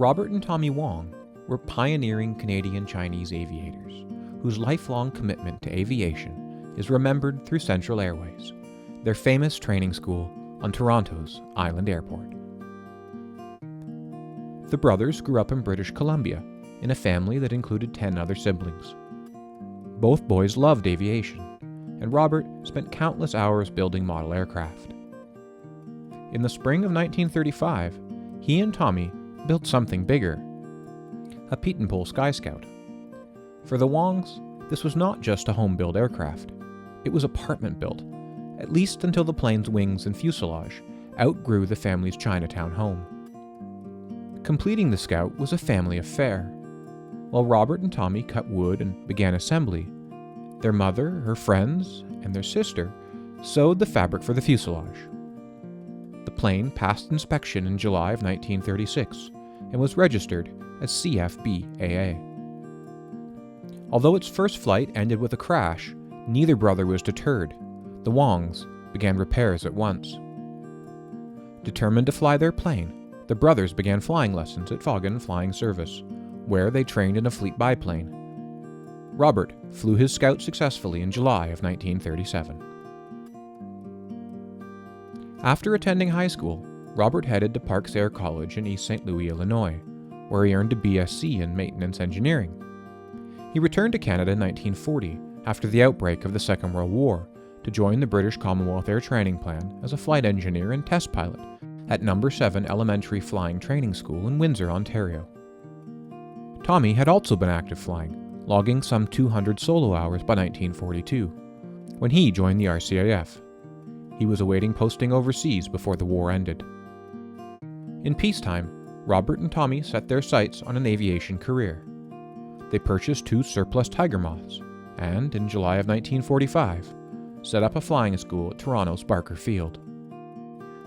Robert and Tommy Wong were pioneering Canadian-Chinese aviators whose lifelong commitment to aviation is remembered through Central Airways, their famous training school on Toronto's Island Airport. The brothers grew up in British Columbia in a family that included 10 other siblings. Both boys loved aviation, and Robert spent countless hours building model aircraft. In the spring of 1935, he and Tommy built something bigger, a Pietenpol Sky Scout. For the Wongs, this was not just a home-built aircraft. It was apartment-built, at least until the plane's wings and fuselage outgrew the family's Chinatown home. Completing the Scout was a family affair. While Robert and Tommy cut wood and began assembly, their mother, her friends, and their sister sewed the fabric for the fuselage. The plane passed inspection in July of 1936 and was registered as CFB-AA. Although its first flight ended with a crash, neither brother was deterred. The Wongs began repairs at once. Determined to fly their plane, the brothers began flying lessons at Foggin Flying Service, where they trained in a fleet biplane. Robert flew his Scout successfully in July of 1937. After attending high school, Robert headed to Parks Air College in East St. Louis, Illinois, where he earned a BSc in maintenance engineering. He returned to Canada in 1940 after the outbreak of the Second World War to join the British Commonwealth Air Training Plan as a flight engineer and test pilot at No. 7 Elementary Flying Training School in Windsor, Ontario. Tommy had also been active flying, logging some 200 solo hours by 1942, when he joined the RCAF. He was awaiting posting overseas before the war ended. In peacetime, Robert and Tommy set their sights on an aviation career. They purchased 2 surplus Tiger Moths and, in July of 1945, set up a flying school at Toronto's Barker Field.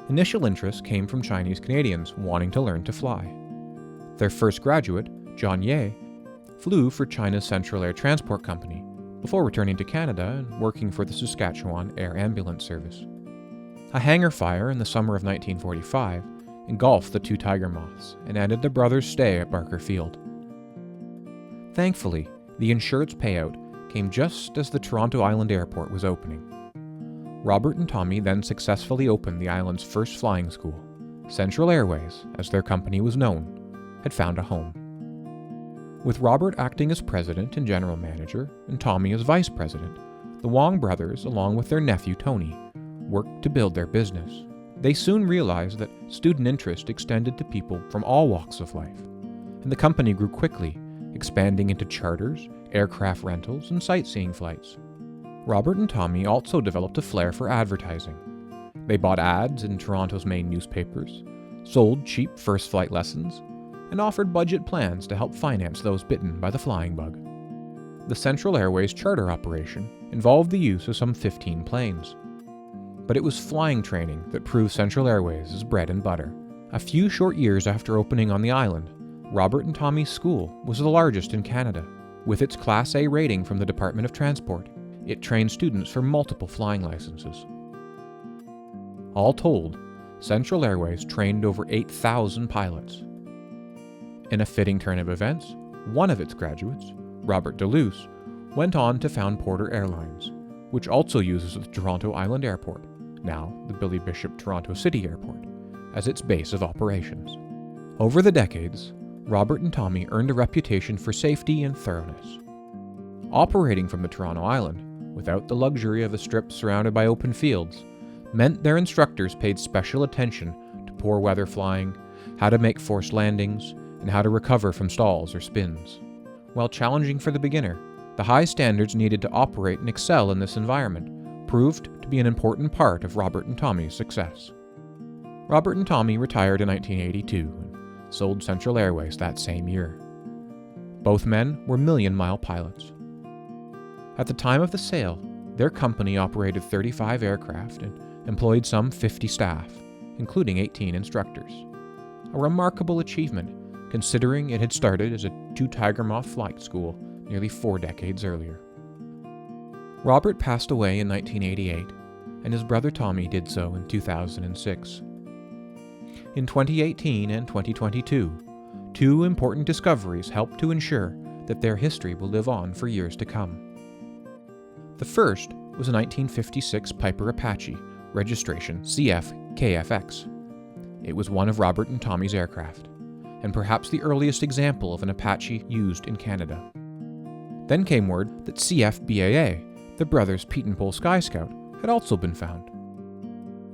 Initial interest came from Chinese Canadians wanting to learn to fly. Their first graduate, John Ye, flew for China's Central Air Transport Company before returning to Canada and working for the Saskatchewan Air Ambulance Service. A hangar fire in the summer of 1945 engulfed the 2 Tiger Moths and ended the brothers' stay at Barker Field. Thankfully, the insurance payout came just as the Toronto Island Airport was opening. Robert and Tommy then successfully opened the island's first flying school. Central Airways, as their company was known, had found a home. With Robert acting as president and general manager, and Tommy as vice president, the Wong brothers, along with their nephew Tony, worked to build their business. They soon realized that student interest extended to people from all walks of life, and the company grew quickly, expanding into charters, aircraft rentals, and sightseeing flights. Robert and Tommy also developed a flair for advertising. They bought ads in Toronto's main newspapers, sold cheap first flight lessons, and offered budget plans to help finance those bitten by the flying bug. The Central Airways charter operation involved the use of some 15 planes. But it was flying training that proved Central Airways' bread and butter. A few short years after opening on the island, Robert and Tommy's school was the largest in Canada. With its Class A rating from the Department of Transport, it trained students for multiple flying licenses. All told, Central Airways trained over 8,000 pilots. In a fitting turn of events, one of its graduates, Robert Deleuze, went on to found Porter Airlines, which also uses the Toronto Island Airport, now the Billy Bishop Toronto City Airport, as its base of operations. Over the decades, Robert and Tommy earned a reputation for safety and thoroughness. Operating from the Toronto Island, without the luxury of a strip surrounded by open fields, meant their instructors paid special attention to poor weather flying, how to make forced landings, and how to recover from stalls or spins. While challenging for the beginner, the high standards needed to operate and excel in this environment proved to be an important part of Robert and Tommy's success. Robert and Tommy retired in 1982 and sold Central Airways that same year. Both men were million-mile pilots. At the time of the sale, their company operated 35 aircraft and employed some 50 staff, including 18 instructors. A remarkable achievement, considering it had started as a 2 Tiger Moth flight school nearly 4 decades earlier. Robert passed away in 1988, and his brother Tommy did so in 2006. In 2018 and 2022, Two important discoveries helped to ensure that their history will live on for years to come. The first was a 1956 Piper Apache, registration CF-KFX. It was one of Robert and Tommy's aircraft, and perhaps the earliest example of an Apache used in Canada. Then came word that CF-BAA, the brothers Pete and Paul Sky Scout, had also been found.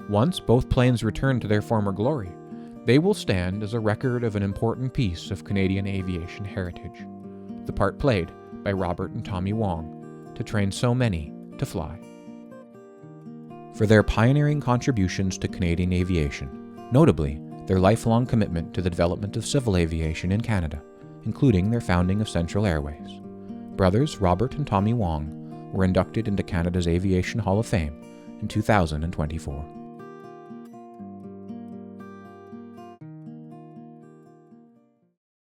Once both planes return to their former glory, they will stand as a record of an important piece of Canadian aviation heritage, the part played by Robert and Tommy Wong to train so many to fly. For their pioneering contributions to Canadian aviation, notably their lifelong commitment to the development of civil aviation in Canada, including their founding of Central Airways, brothers Robert and Tommy Wong were inducted into Canada's Aviation Hall of Fame in 2024.